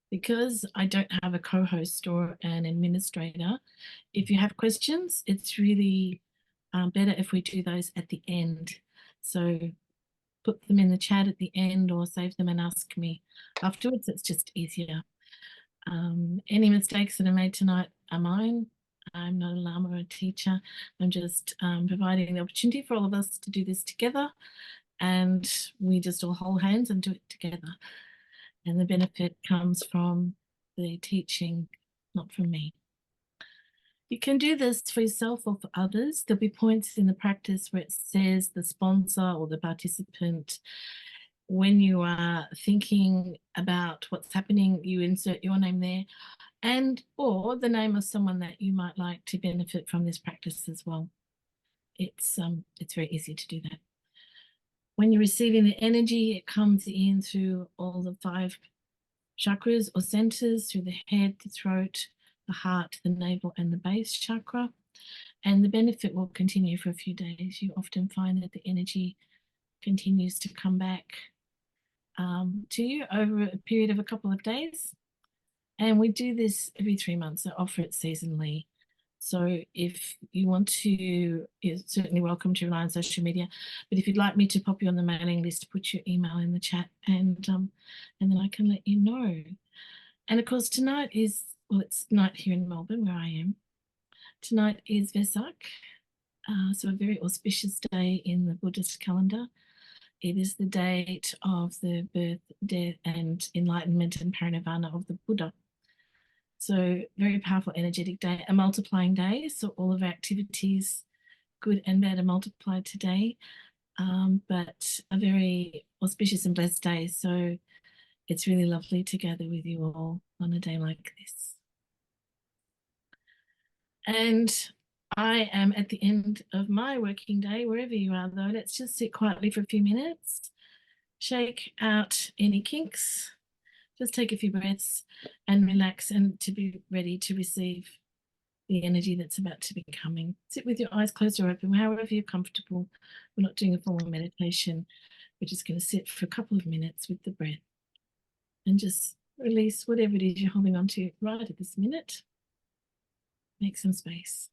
Because I don't have a co-host or an administrator, if you have questions, it's really better if we do those at the end. So put them in the chat at the end or save them and ask me afterwards. It's just easier. Any mistakes that are made tonight are mine. I'm not a Lama or a teacher. I'm just providing the opportunity for all of us to do this together, and we just all hold hands and do it together. And the benefit comes from the teaching, not from me. You can do this for yourself or for others. There'll be points in the practice where it says the sponsor or the participant. When you are thinking about what's happening, you insert your name there and or the name of someone that you might like to benefit from this practice as well. It's very easy to do that. When you're receiving the energy, it comes in through all the 5 chakras or centers, through the head, the throat, the heart, the navel, and the base chakra. And the benefit will continue for a few days. You often find that the energy continues to come back to you over a period of a couple of days. And we do this every 3 months. I offer it seasonally. So if you want to, you're certainly welcome to rely on social media. But if you'd like me to pop you on the mailing list, put your email in the chat, and then I can let you know. And of course, tonight is, well, it's night here in Melbourne where I am. Tonight is Vesak, so a very auspicious day in the Buddhist calendar. It is the date of the birth, death, and enlightenment and parinirvana of the Buddha. So very powerful, energetic day, a multiplying day. So all of our activities, good and bad, are multiplied today, but a very auspicious and blessed day. So it's really lovely to gather with you all on a day like this. And I am at the end of my working day, wherever you are though. Let's just sit quietly for a few minutes, shake out any kinks, just take a few breaths and relax, and to be ready to receive the energy that's about to be coming. Sit with your eyes closed or open, however you're comfortable. We're not doing a formal meditation. We're just going to sit for a couple of minutes with the breath and just release whatever it is you're holding on to right at this minute. Make some space.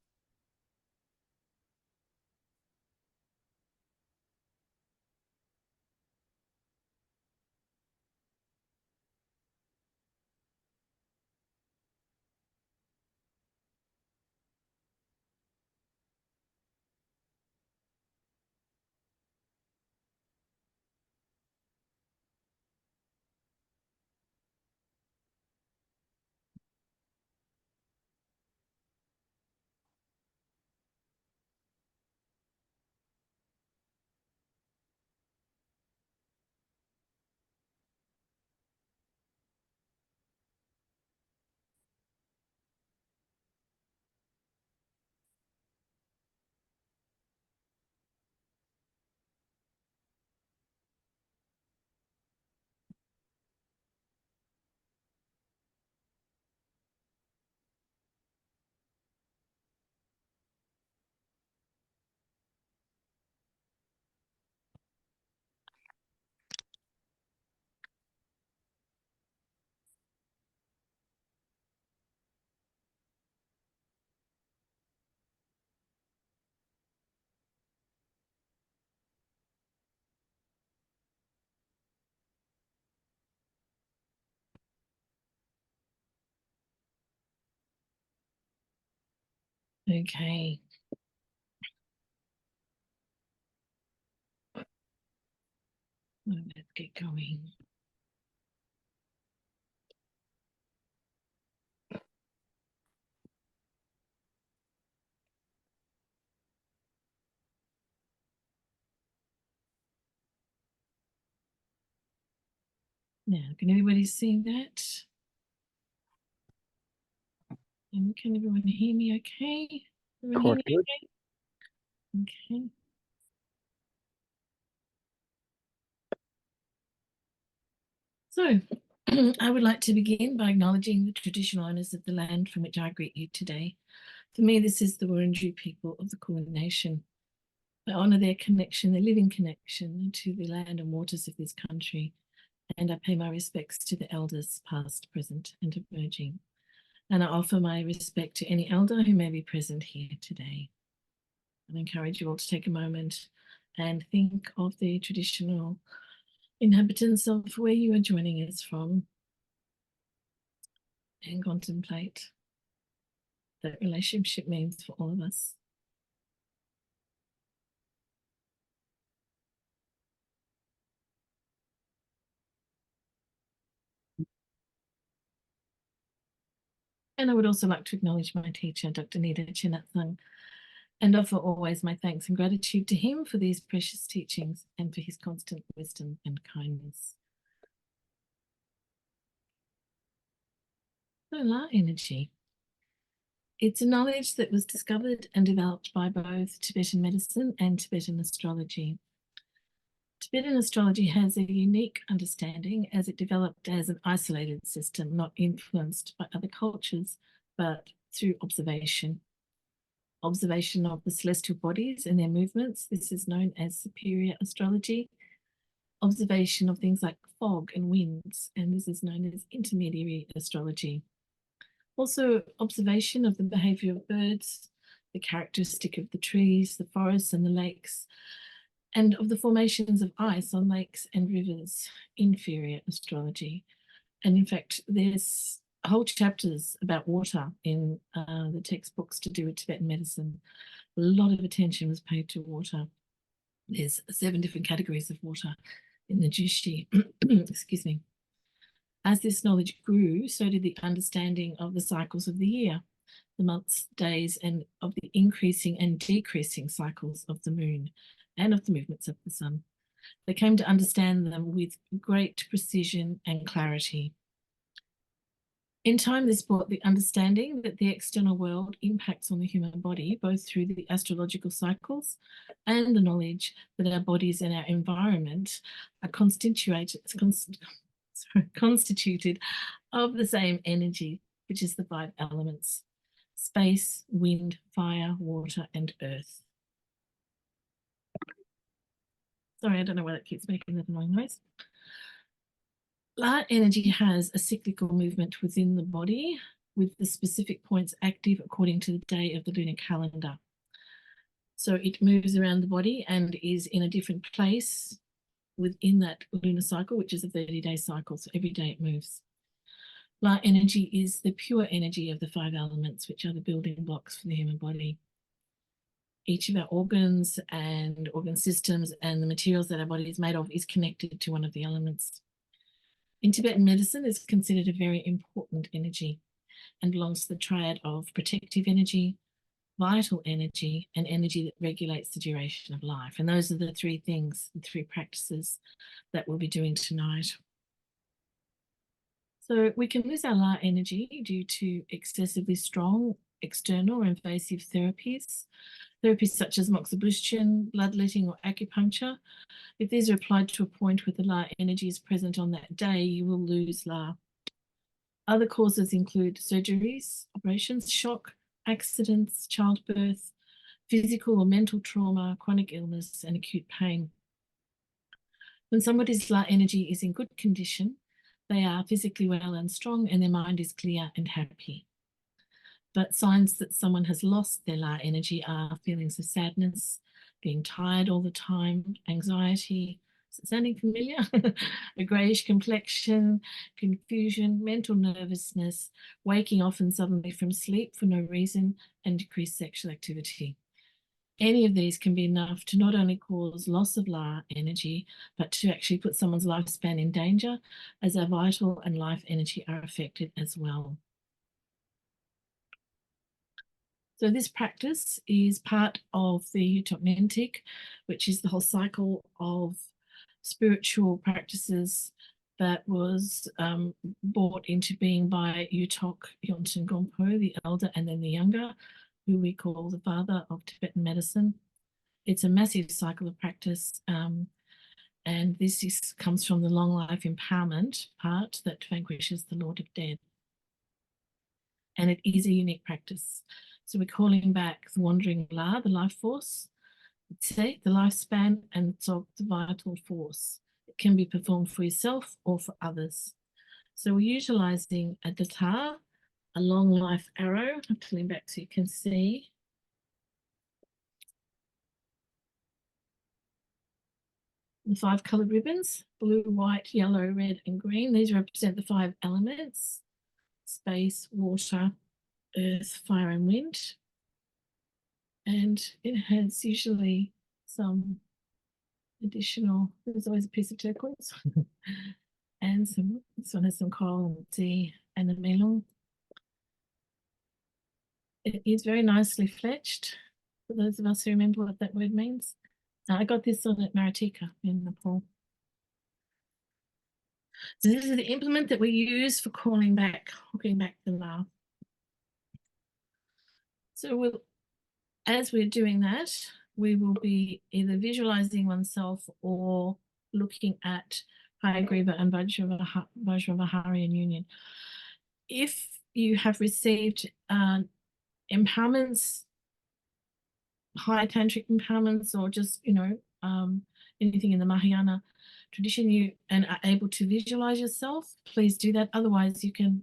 Okay. Let's get going. Now, can everybody see that? And can everyone hear me okay? Everyone hear me okay? Okay. So, I would like to begin by acknowledging the traditional owners of the land from which I greet you today. For me, this is the Wurundjeri people of the Kulin Nation. I honour their connection, their living connection to the land and waters of this country, and I pay my respects to the elders past, present and emerging. And I offer my respect to any elder who may be present here today. I encourage you all to take a moment and think of the traditional inhabitants of where you are joining us from and contemplate that relationship means for all of us. And I would also like to acknowledge my teacher, Dr. Nida Chinatsang, and offer always my thanks and gratitude to him for these precious teachings and for his constant wisdom and kindness. So, La energy. It's a knowledge that was discovered and developed by both Tibetan medicine and Tibetan astrology. Tibetan astrology has a unique understanding as it developed as an isolated system, not influenced by other cultures, but through observation. Observation of the celestial bodies and their movements. This is known as superior astrology. Observation of things like fog and winds, and this is known as intermediary astrology. Also, observation of the behavior of birds, the characteristic of the trees, the forests and the lakes, and of the formations of ice on lakes and rivers, inferior astrology. And in fact, there's whole chapters about water in the textbooks to do with Tibetan medicine. A lot of attention was paid to water. There's 7 different categories of water in the Jushi. Excuse me. As this knowledge grew, so did the understanding of the cycles of the year, the months, days, and of the increasing and decreasing cycles of the moon and of the movements of the sun. They came to understand them with great precision and clarity. In time, this brought the understanding that the external world impacts on the human body, both through the astrological cycles and the knowledge that our bodies and our environment are constituted of the same energy, which is the 5 elements: space, wind, fire, water, and earth. Sorry, I don't know why that keeps making that annoying noise. La energy has a cyclical movement within the body, with the specific points active according to the day of the lunar calendar. So it moves around the body and is in a different place within that lunar cycle, which is a 30-day cycle. So every day it moves. La energy is the pure energy of the 5 elements, which are the building blocks for the human body. Each of our organs and organ systems and the materials that our body is made of is connected to one of the elements. In Tibetan medicine, it's considered a very important energy and belongs to the triad of protective energy, vital energy, and energy that regulates the duration of life. And those are the 3 things, the 3 practices that we'll be doing tonight. So we can lose our La energy due to excessively strong external or invasive therapies such as moxibustion, bloodletting, or acupuncture. If these are applied to a point where the La energy is present on that day, you will lose La. Other causes include surgeries, operations, shock, accidents, childbirth, physical or mental trauma, chronic illness, and acute pain. When somebody's La energy is in good condition, they are physically well and strong, and their mind is clear and happy. But signs that someone has lost their La energy are feelings of sadness, being tired all the time, anxiety, is it sounding familiar? A greyish complexion, confusion, mental nervousness, waking often suddenly from sleep for no reason, and decreased sexual activity. Any of these can be enough to not only cause loss of La energy, but to actually put someone's lifespan in danger, as our vital and life energy are affected as well. So this practice is part of the Yuthok Ningthik, which is the whole cycle of spiritual practices that was brought into being by Yuthok Yonten Gompo, the elder, and then the younger, who we call the father of Tibetan medicine. It's a massive cycle of practice, and this comes from the long life empowerment part that vanquishes the Lord of Dead. And it is a unique practice. So we're calling back the wandering La, the life force, the lifespan, and the vital force. can be performed for yourself or for others. So we're utilizing a datar, a long life arrow. I'm pulling back so you can see. The 5 colored ribbons, blue, white, yellow, red, and green. These represent the 5 elements: space, water, earth, fire, and wind. And it has usually some additional, there's always a piece of turquoise. And this one has some coral and sea and a melon. It is very nicely fletched, for those of us who remember what that word means. I got this on at Maritika in Nepal. So this is the implement that we use for hooking back bLa. So as we're doing that, we will be either visualizing oneself or looking at Hayagriva and Vajravahari in union. If you have received empowerments, high tantric empowerments, or just anything in the Mahayana tradition, and are able to visualize yourself, please do that. Otherwise, you can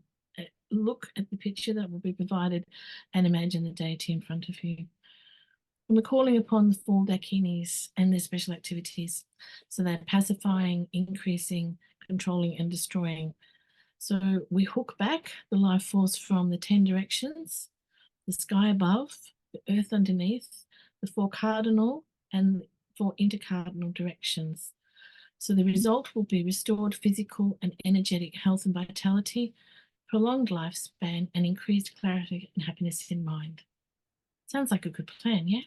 look at the picture that will be provided and imagine the deity in front of you. And we're calling upon the 4 dakinis and their special activities. So they're pacifying, increasing, controlling, and destroying. So we hook back the life force from the 10 directions, the sky above, the earth underneath, the 4 cardinal and 4 intercardinal directions. So the result will be restored physical and energetic health and vitality, prolonged lifespan, and increased clarity and happiness in mind. Sounds like a good plan, yeah?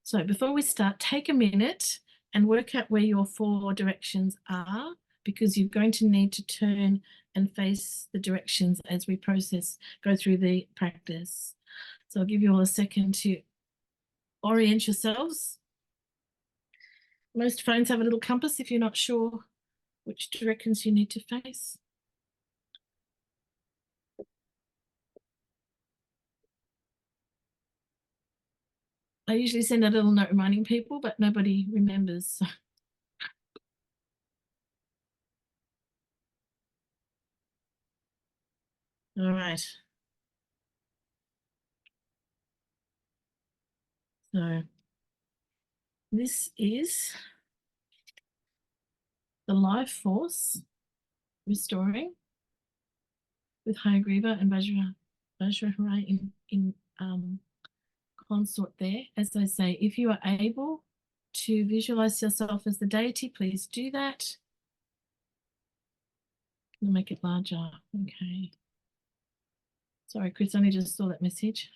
So before we start, take a minute and work out where your 4 directions are, because you're going to need to turn and face the directions as we go through the practice. So I'll give you all a second to orient yourselves. Most phones have a little compass if you're not sure which directions you need to face. I usually send a little note reminding people, but nobody remembers. All right. So this is the life force restoring with Hayagriva and Vajrahari in consort there. As I say, if you are able to visualize yourself as the deity, please do that. I'll make it larger. Okay. Sorry, Chris, I only just saw that message.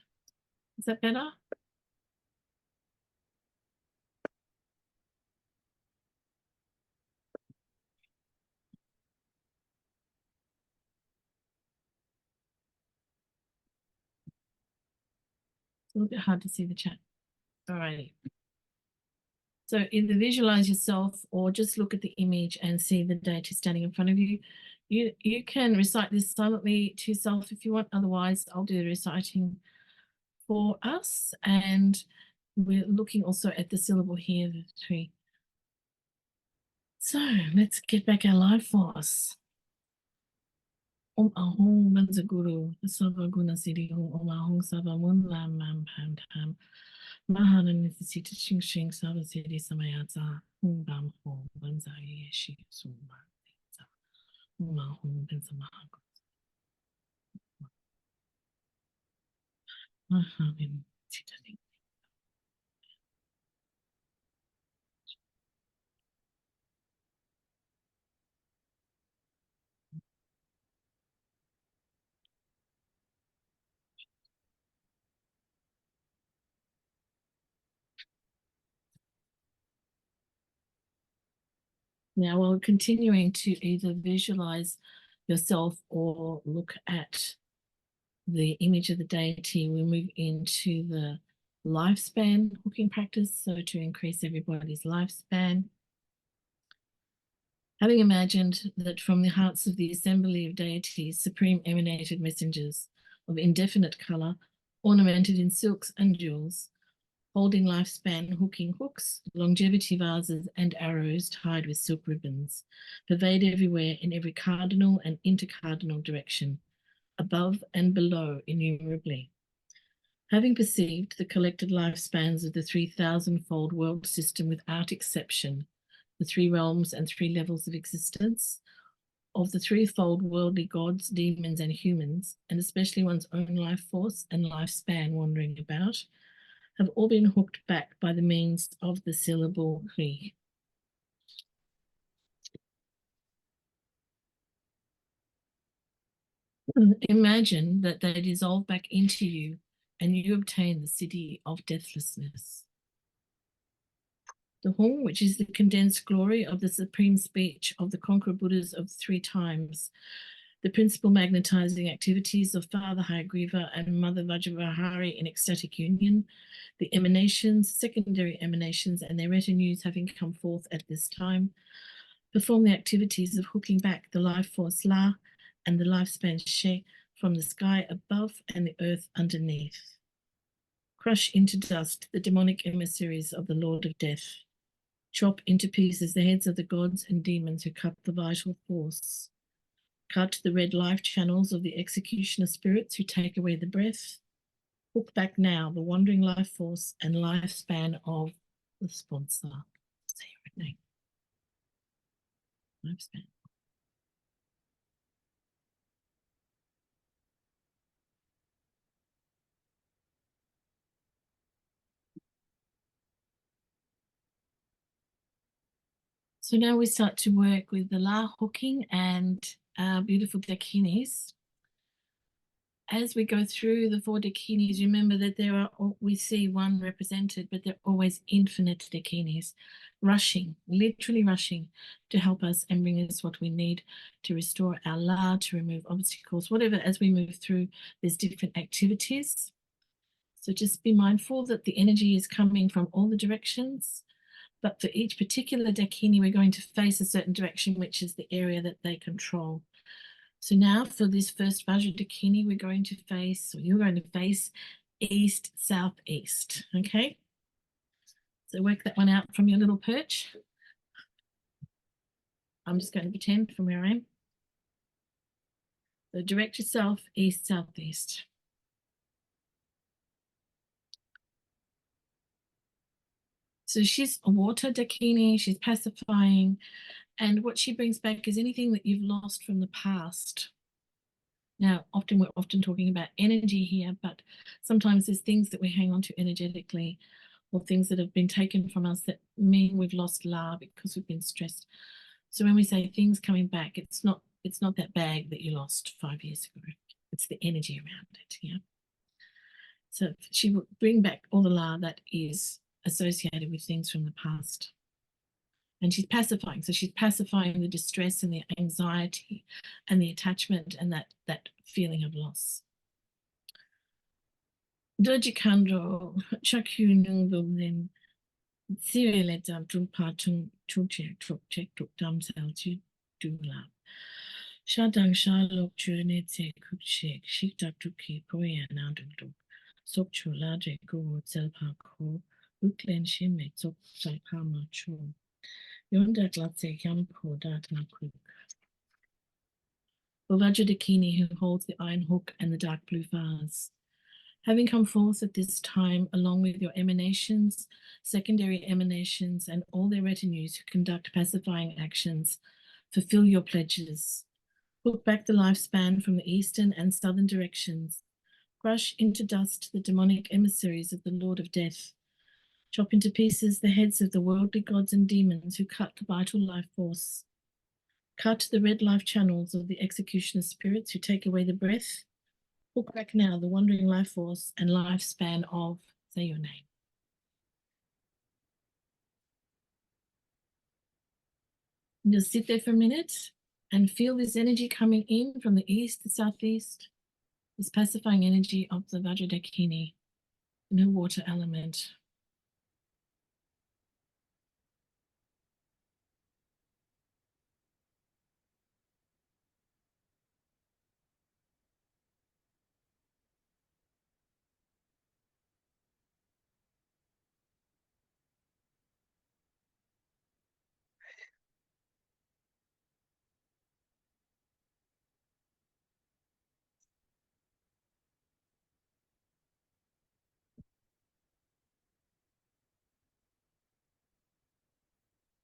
Is that better? It's a little bit hard to see the chat. All righty. So either visualize yourself or just look at the image and see the deity standing in front of you. You can recite this silently to yourself if you want. Otherwise, I'll do the reciting for us. And we're looking also at the syllable here, the tree. So let's get back our life force. Om Ahong Manzaguru, Savaguna Siddhi Om Ahong Savamun Lam Mam Pam Tam. Mahananithita Ching Shing Savasidi Samayata, Bam Hong, Banzai Yeshi, Suma, Mahong, Benzamahago. Mahamin Titani. Now, while continuing to either visualize yourself or look at the image of the deity, we move into the lifespan hooking practice. So to increase everybody's lifespan, having imagined that from the hearts of the assembly of deities, supreme emanated messengers of indefinite colour, ornamented in silks and jewels, holding lifespan hooking hooks, longevity vases, and arrows tied with silk ribbons, pervade everywhere in every cardinal and intercardinal direction, above and below innumerably. Having perceived the collected lifespans of the 3,000-fold world system without exception, the three realms and three levels of existence, of the threefold worldly gods, demons, and humans, and especially one's own life force and lifespan wandering about, have all been hooked back by the means of the syllable ri. Imagine that they dissolve back into you and you obtain the city of deathlessness. The Hong, which is the condensed glory of the supreme speech of the conqueror Buddhas of 3 times, the principal magnetizing activities of Father Hayagriva and Mother Vajravahari in ecstatic union, the emanations, secondary emanations, and their retinues having come forth at this time, perform the activities of hooking back the life force La and the lifespan She from the sky above and the earth underneath. Crush into dust the demonic emissaries of the Lord of Death. Chop into pieces the heads of the gods and demons who cut the vital force. Cut the red life channels of the executioner spirits who take away the breath. Hook back now the wandering life force and lifespan of the sponsor. Say your name. Lifespan. So now we start to work with the La hooking and our beautiful dakinis. As we go through the 4 dakinis, remember that there are, we see one represented, but there are always infinite dakinis rushing, literally rushing to help us and bring us what we need to restore our La, to remove obstacles, whatever. As we move through, there's different activities. So just be mindful that the energy is coming from all the directions. But for each particular dakini, we're going to face a certain direction, which is the area that they control. So now for this first Vajra dakini, we're going to face, or you're going to face east, southeast, okay? So work that one out from your little perch. I'm just going to pretend from where I am. So direct yourself east, southeast. So she's a water dakini, she's pacifying, and what she brings back is anything that you've lost from the past. Now, we're often talking about energy here, but sometimes there's things that we hang on to energetically, or things that have been taken from us that mean we've lost La because we've been stressed. So when we say things coming back, it's not that bag that you lost 5 years ago. It's the energy around it, yeah. So she will bring back all the La that is associated with things from the past. And she's pacifying. So she's pacifying the distress and the anxiety and the attachment and that feeling of loss. Dojikandro chakyu nung Siriletam Trumpatung Tuchek Trukchek Tukdam Saltu Dula. Shadang Shalok Jurnete Kukchek Shikta Tuki Poya Nanduk Sokchu Laje Go Selpa Ko Uklen Shime Sok Salpama Cho Yondak Latse Yampo Datan Kuk. Vajra Dakini, who holds the iron hook and the dark blue vase. Having come forth at this time, along with your emanations, secondary emanations, and all their retinues who conduct pacifying actions, fulfill your pledges. Hook back the lifespan from the eastern and southern directions. Crush into dust the demonic emissaries of the Lord of Death. Chop into pieces the heads of the worldly gods and demons who cut the vital life force. Cut the red life channels of the executioner spirits who take away the breath. Hook back now the wandering life force and lifespan of, say your name. And just sit there for a minute and feel this energy coming in from the east, the southeast, this pacifying energy of the Vajradakini and her water element.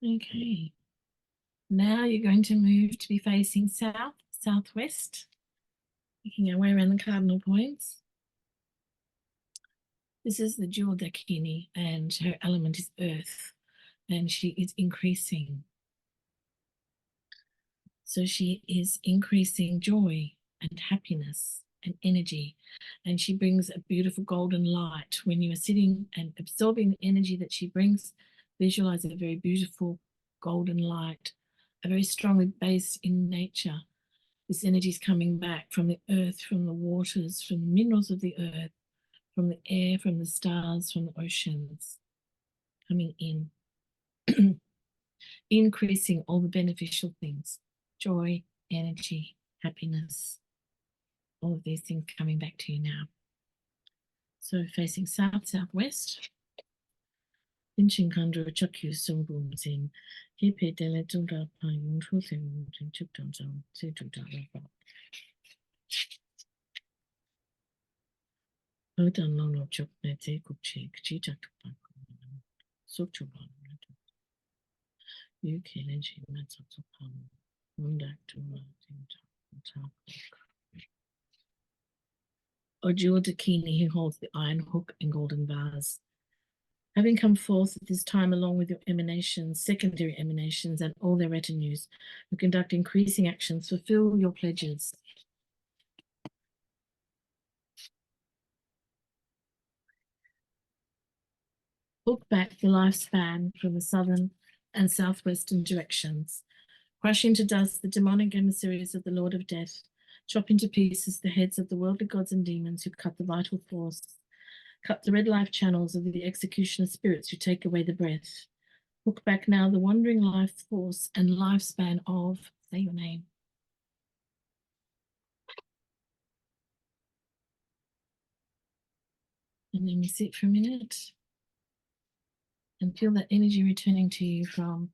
Okay. Now you're going to move to be facing south, southwest, making our way around the cardinal points. This is the jewel Dakini, and her element is earth, and she is increasing. So she is increasing joy and happiness and energy, and she brings a beautiful golden light. When you are sitting and absorbing the energy that she brings, visualize a very beautiful golden light, a very strongly based in nature. This energy is coming back from the earth, from the waters, from the minerals of the earth, from the air, from the stars, from the oceans, coming in, increasing all the beneficial things, joy, energy, happiness, all of these things coming back to you now. So facing south, southwest. Inching Kandra Chakyu Sumbum Sing, Hipe Dele Tunga Pine, Truthing, Chipton Zone, Situ Dara. Odan Lono Chok Nete Kupchik, Chita Tupak, Sochuban, UK Legend Matsopam, Mundak to Top. Ojua Dakini, who holds the iron hook and golden vase. Having come forth at this time along with your emanations, secondary emanations, and all their retinues, who conduct increasing actions, fulfill your pledges. Look back the lifespan from the southern and southwestern directions. Crush into dust the demonic emissaries of the Lord of Death. Chop into pieces the heads of the worldly gods and demons who cut the vital force. Cut the red life channels of the executioner spirits who take away the breath. Look back now the wandering life force and lifespan of, say your name. And then we sit for a minute and feel that energy returning to you from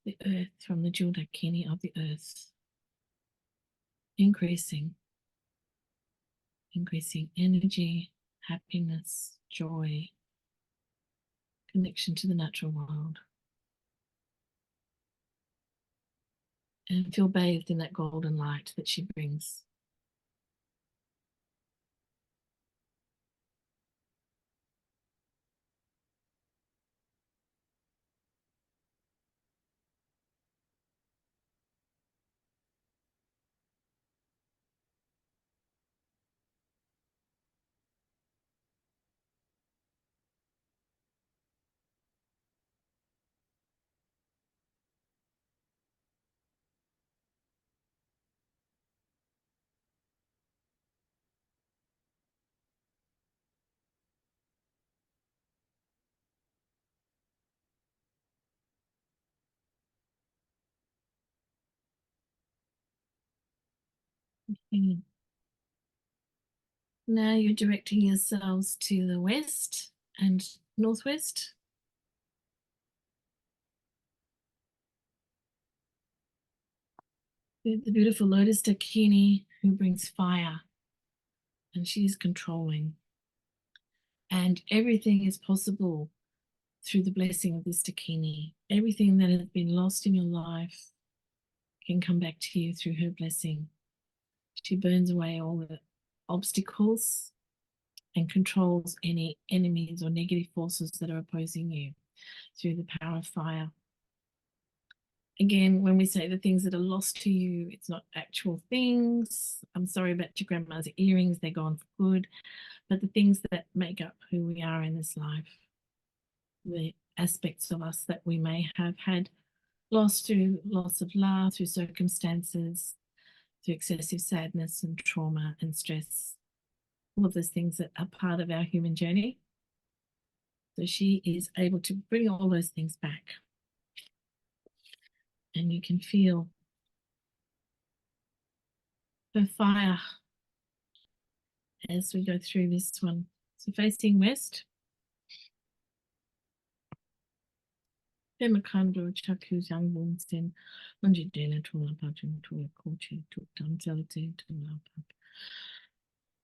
the earth, from the jewel dakini of the earth. Increasing energy, happiness, joy, connection to the natural world. And feel bathed in that golden light that she brings. Mm. Now you're directing yourselves to the west and northwest. With the beautiful Lotus Dakini who brings fire, and she's controlling. And everything is possible through the blessing of this Dakini. Everything that has been lost in your life can come back to you through her blessing. She burns away all the obstacles and controls any enemies or negative forces that are opposing you through the power of fire. Again, when we say the things that are lost to you, it's not actual things. I'm sorry about your grandma's earrings, they're gone for good. But the things that make up who we are in this life, the aspects of us that we may have had lost through loss of love, through circumstances, through excessive sadness and trauma and stress, all of those things that are part of our human journey. So she is able to bring all those things back. And you can feel her fire as we go through this one. So facing west, Pemakando Chaku Yang Wunsin, Munji Dela Tula Pajun Tula Kochi, took down Zelte to Lapak.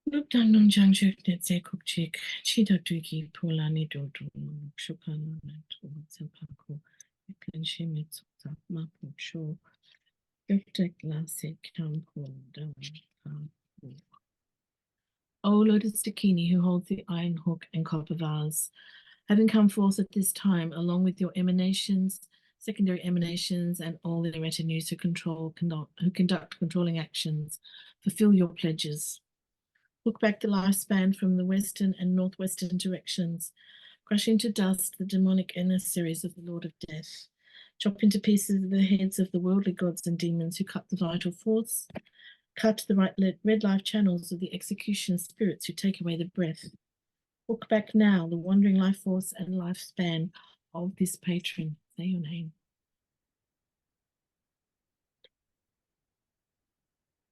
Look down on Jangchuk that say Cookchick, Chita Twiki, Pulani Dodo, Shukan, and Selpako. O Lotus Dakini, who holds the iron hook and copper vase, having come forth at this time, along with your emanations, secondary emanations, and all their retinues who conduct controlling actions, fulfill your pledges. Look back the lifespan from the western and northwestern directions. Crush into dust the demonic emissaries of the Lord of Death. Chop into pieces the heads of the worldly gods and demons who cut the vital force. Cut the red life channels of the execution spirits who take away the breath. Look back now the wandering life force and lifespan of this patron. Say your name.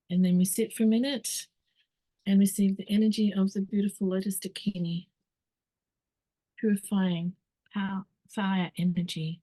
And then we sit for a minute and receive the energy of the beautiful Lotus Dakini, purifying power, fire energy.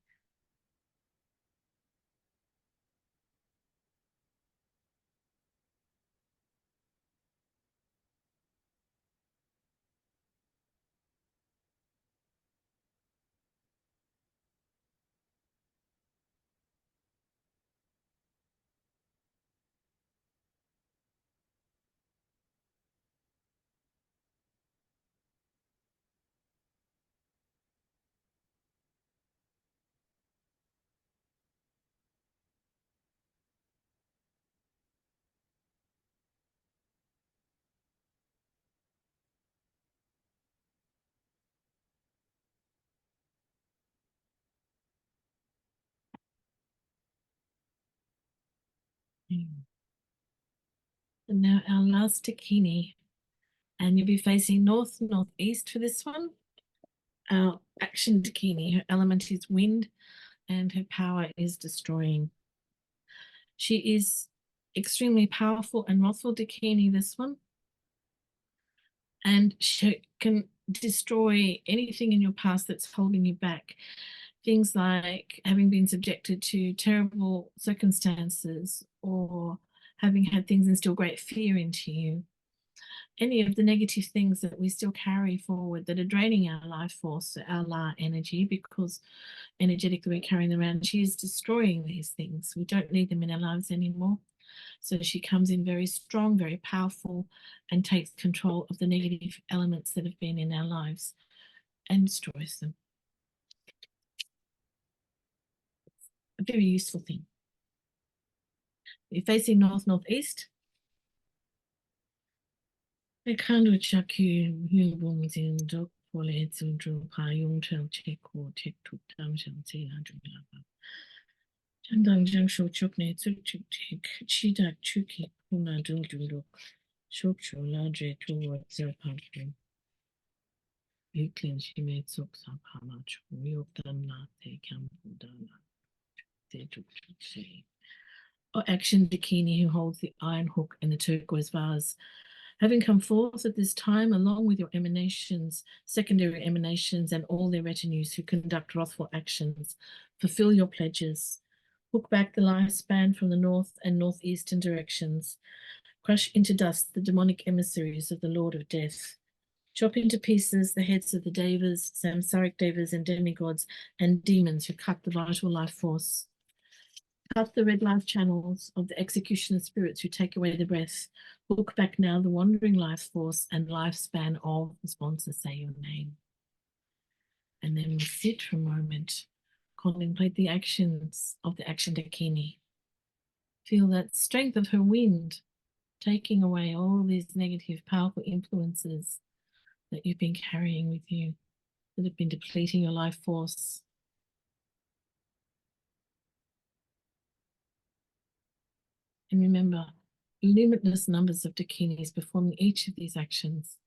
And now our last Dakini. And you'll be facing north, northeast for this one. Our action Dakini, her element is wind and her power is destroying. She is extremely powerful and wrathful Dakini, this one. And she can destroy anything in your past that's holding you back. Things like having been subjected to terrible circumstances or having had things instill great fear into you. Any of the negative things that we still carry forward that are draining our life force, our bLa energy, because energetically we're carrying them around, she is destroying these things. We don't need them in our lives anymore. So she comes in very strong, very powerful, and takes control of the negative elements that have been in our lives and destroys them. A very useful thing. You're facing north, northeast. I can't check you, in dog police and drew pie, check or check to town, say, Chandang Jang Show Chok Ne Tsuk Chuk Tik, Chida Chuki, Puna Dul Dulu, Shok Chu Ladre toward Zerpampu. Euclid she made Soks up how much, Yok Dan La, they can pull down. They took to say. Or action Dakini, who holds the iron hook and the turquoise vase. Having come forth at this time, along with your emanations, secondary emanations, and all their retinues who conduct wrathful actions, fulfill your pledges. Hook back the lifespan from the north and northeastern directions. Crush into dust the demonic emissaries of the Lord of Death. Chop into pieces the heads of the devas, samsaric devas, and demigods and demons who cut the vital life force. Cut the red life channels of the executioner spirits who take away the breath. Look back now the wandering life force and lifespan of the sponsor. Say your name. And then we sit for a moment. Contemplate the actions of the action Dakini. Feel that strength of her wind taking away all these negative, powerful influences that you've been carrying with you, that have been depleting your life force. And remember, limitless numbers of Dakinis performing each of these actions.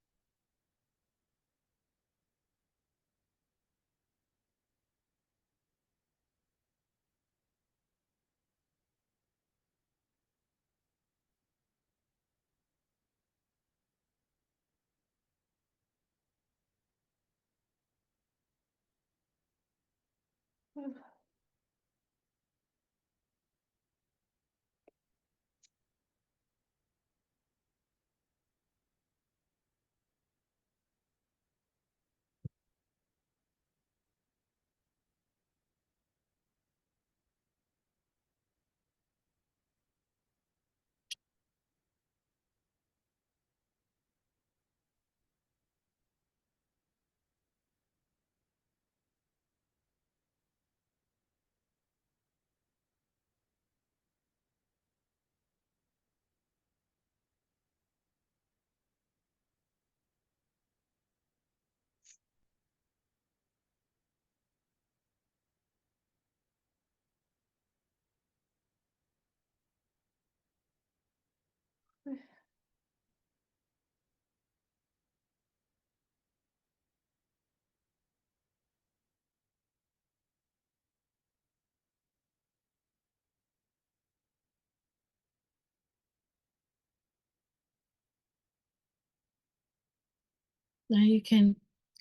Now you can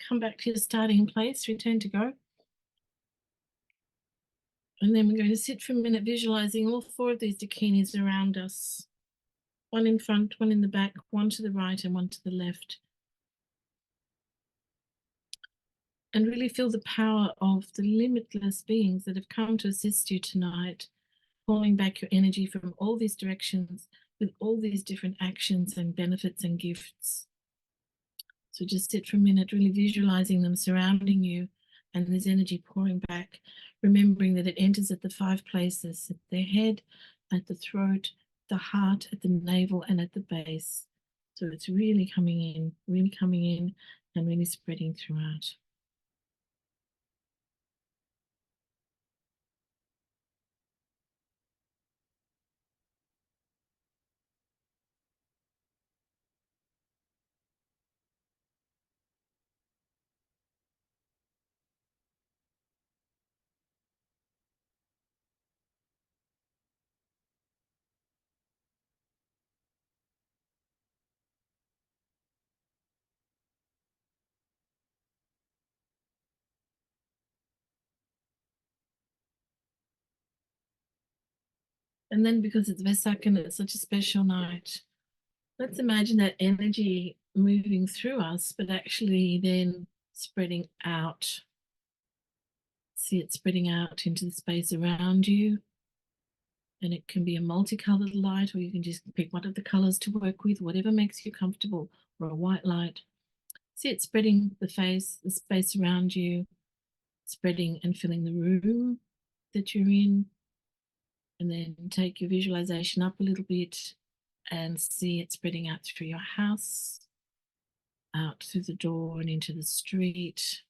come back to your starting place, return to go. And then we're going to sit for a minute visualizing all four of these dakinis around us. One in front, one in the back, one to the right and one to the left. And really feel the power of the limitless beings that have come to assist you tonight, pulling back your energy from all these directions with all these different actions and benefits and gifts. So just sit for a minute, really visualizing them surrounding you and this energy pouring back, remembering that it enters at the 5 places, at the head, at the throat, the heart, at the navel, and at the base. So it's really coming in, and really spreading throughout. And then because it's Vesak and it's such a special night, let's imagine that energy moving through us, but actually then spreading out. See it spreading out into the space around you. And it can be a multicolored light, or you can just pick one of the colors to work with, whatever makes you comfortable, or a white light. See it spreading the face, the space around you, spreading and filling the room that you're in. And then take your visualization up a little bit and see it spreading out through your house, out through the door and into the street.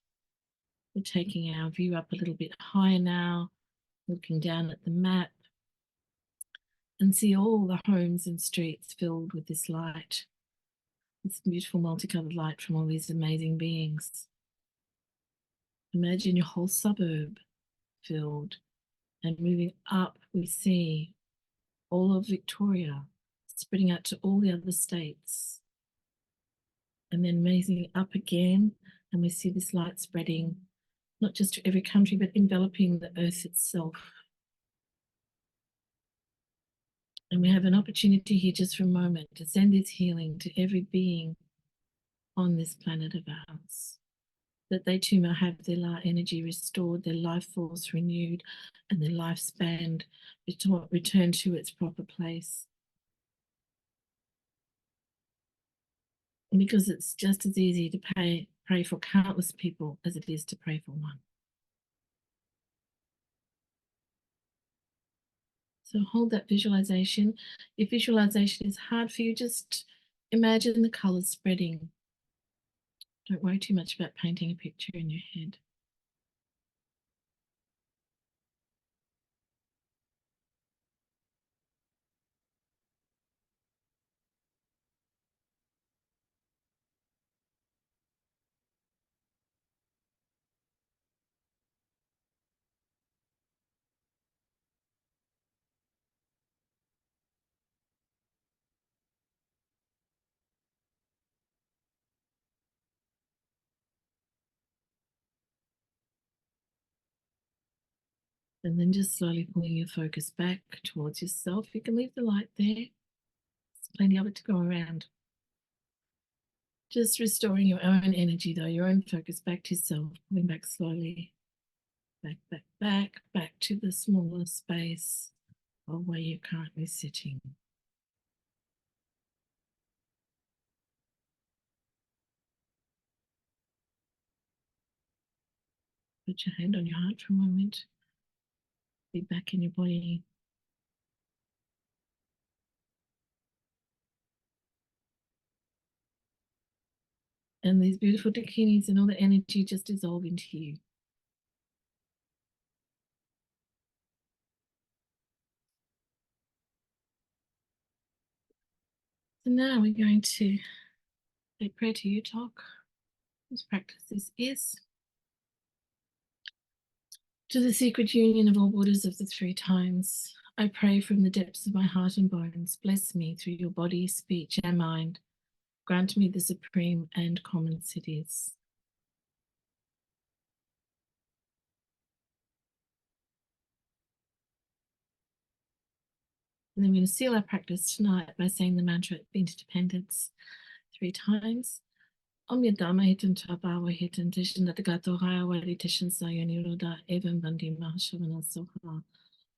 We're taking our view up a little bit higher now, looking down at the map, and see all the homes and streets filled with this light, this beautiful multicolored light from all these amazing beings. Imagine your whole suburb filled, and moving up, we see all of Victoria spreading out to all the other states. And then raising up again, and we see this light spreading not just to every country, but enveloping the earth itself. And we have an opportunity here just for a moment to send this healing to every being on this planet of ours, that they too may have their energy restored, their life force renewed, and their lifespan return to its proper place. And because it's just as easy to pray for countless people as it is to pray for one. So hold that visualization. If visualization is hard for you, just imagine the colors spreading. Don't worry too much about painting a picture in your head. And then just slowly pulling your focus back towards yourself. You can leave the light there. There's plenty of it to go around. Just restoring your own energy though, your own focus back to yourself, pulling back slowly. Back to the smaller space of where you're currently sitting. Put your hand on your heart for a moment. Be back in your body. And these beautiful dakinis and all the energy just dissolve into you. So now we're going to say prayer to Yuthok, whose practice this is. To the secret union of all Buddhas of the 3 times, I pray from the depths of my heart and bones, bless me through your body, speech, and mind, grant me the supreme and common cities. And then we're going to seal our practice tonight by saying the mantra interdependence 3 times. Om Yadama Hitan Tabawa Hitan Tishan Datagato Haya Wadi Tishan Sayaniroda Evan Bandi Mahashavana Soha.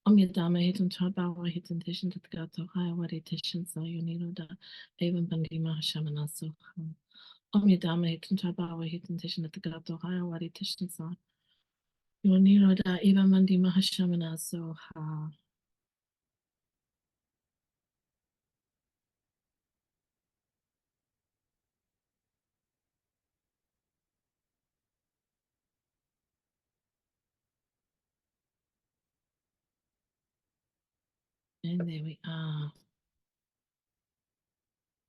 Om Yadama Hitan Tabawa Hitan Tishan Datagato Haya Wadi Tishan Sayaniroda Evan Bandi Mahashavana Soha. Om Yadama Hitan Tabawa Hitan Tishan Datagato Haya Wadi Tishan Sayaniroda Evan Bandi Mahashavana Soha. And there we are.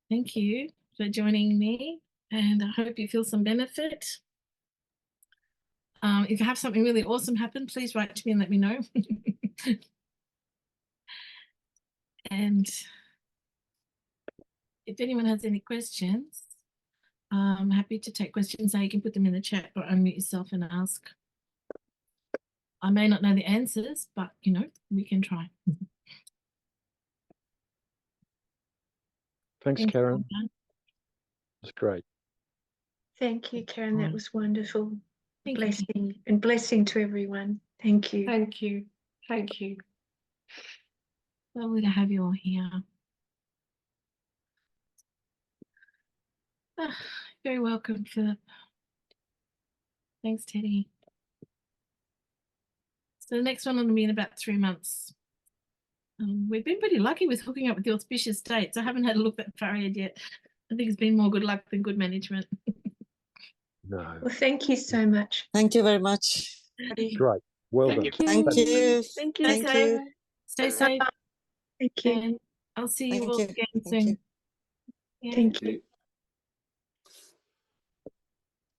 Thank you for joining me, and I hope you feel some benefit. If you have something really awesome happen, please write to me and let me know. And if anyone has any questions, I'm happy to take questions now. You can put them in the chat or unmute yourself and ask. I may not know the answers, but you know, we can try. Thanks, Karen. That's great. Thank you, Karen. That was wonderful. Thank Blessing and blessing to everyone. Thank you. Thank you. Thank you. Lovely to have you all here. Very welcome, Philip. Thanks, Teddy. So the next one will be in about 3 months. We've been pretty lucky with hooking up with the auspicious dates. I haven't had a look that far ahead yet. I think it's been more good luck than good management. No. Well, thank you so much. Thank you very much. Great. Well done. Thank you. Thank you. Thank you. Stay safe. Thank you. And I'll see you Thank all you. again Thank soon. you. Yeah. Thank you.